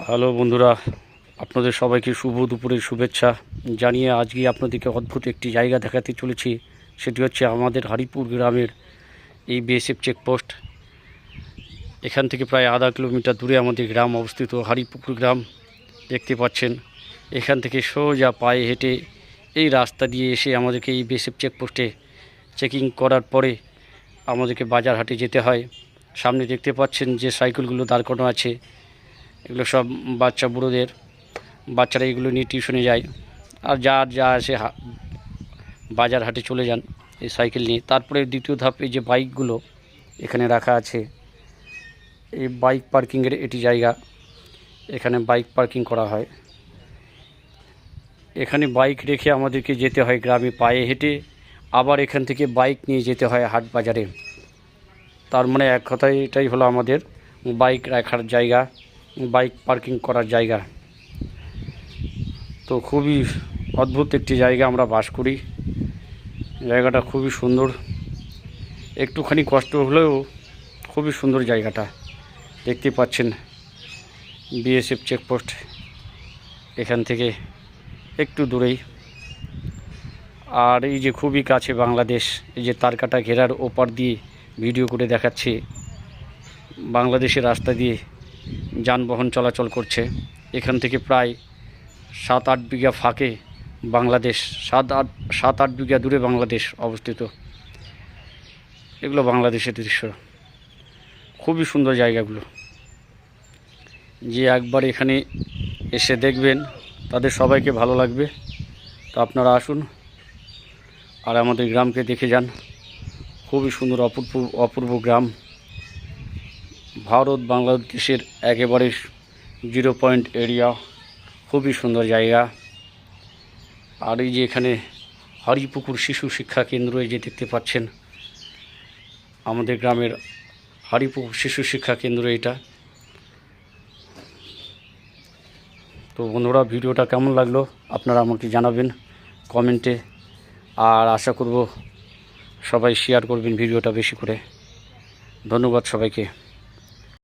Hello বন্ধুরা, আপনাদের সবাইকে শুভ দুপুরের শুভেচ্ছা জানিয়ে আজকে আপনাদেরকে অদ্ভুত একটি জায়গা দেখাতে চলেছি। সেটি হচ্ছে আমাদের হরিপুর গ্রামের এই বিএসএফ চেকপোস্ট। এখান থেকে প্রায় আধা কিলোমিটার দূরে আমাদের গ্রাম অবস্থিত, হরিপুকুর গ্রাম দেখতে পাচ্ছেন। এখান থেকে সোজা পায়ে হেঁটে এই রাস্তা দিয়ে এসে আমাদেরকে এই বিএসএফ চেকপোস্টে চেকিং করার পরে আমাদেরকে বাজার হাটে যেতে হয়। সামনে দেখতে পাচ্ছেন যে সাইকেলগুলো দাঁড় করানো আছে, এগুলো সব বাচ্চা বুড়োদের, বাচ্চারা এগুলো নিয়ে টিউশনে যায়। আর যা আসে বাজার হাটে চলে যান এই সাইকেল নিয়ে। তারপরে দ্বিতীয় ধাপে যে বাইকগুলো এখানে রাখা আছে, এই বাইক পার্কিংয়ের এটি জায়গা। এখানে বাইক পার্কিং করা হয়। এখানে বাইক রেখে আমাদেরকে যেতে হয় গ্রামে পায়ে হেঁটে, আবার এখান থেকে বাইক নিয়ে যেতে হয় হাট বাজারে। তার মানে এক কথায় এটাই হলো আমাদের বাইক রাখার জায়গা, বাইক পার্কিং করার জায়গা। তো খুবই অদ্ভুত একটি জায়গা আমরা বাস করি। জায়গাটা খুবই সুন্দর, একটুখানি কষ্ট হলেও খুবই সুন্দর জায়গাটা। দেখতে পাচ্ছেন বিএসএফ চেকপোস্ট এখান থেকে একটু দূরেই। আর এই যে খুবই কাছে বাংলাদেশ, এই যে তারকাটা ঘেরার ওপার দিয়ে ভিডিও করে দেখাচ্ছে, বাংলাদেশের রাস্তা দিয়ে যানবাহন চলাচল করছে। এখান থেকে প্রায় 7-8 বিঘা ফাঁকে বাংলাদেশ, 7-8 বিঘা দূরে বাংলাদেশ অবস্থিত। এগুলো বাংলাদেশের দৃশ্য, খুবই সুন্দর জায়গাগুলো। যে একবার এখানে এসে দেখবেন তাদের সবাইকে ভালো লাগবে। তো আপনারা আসুন আর আমাদের গ্রামকে দেখে যান। খুবই সুন্দর অপূর্ব গ্রাম। ভারত বাংলাদেশের একেবারে 0 পয়েন্ট এরিয়া, খুবই সুন্দর জায়গা। আর এই যে এখানে হরিপুকুর শিশু শিক্ষা কেন্দ্র, এই যে দেখতে পাচ্ছেন আমাদের গ্রামের হরিপুকুর শিশু শিক্ষা কেন্দ্র এটা। তো বন্ধুরা, ভিডিওটা কেমন লাগলো আপনারা আমাকে জানাবেন কমেন্টে। আর আশা করব সবাই শেয়ার করবেন ভিডিওটা বেশি করে। ধন্যবাদ সবাইকে।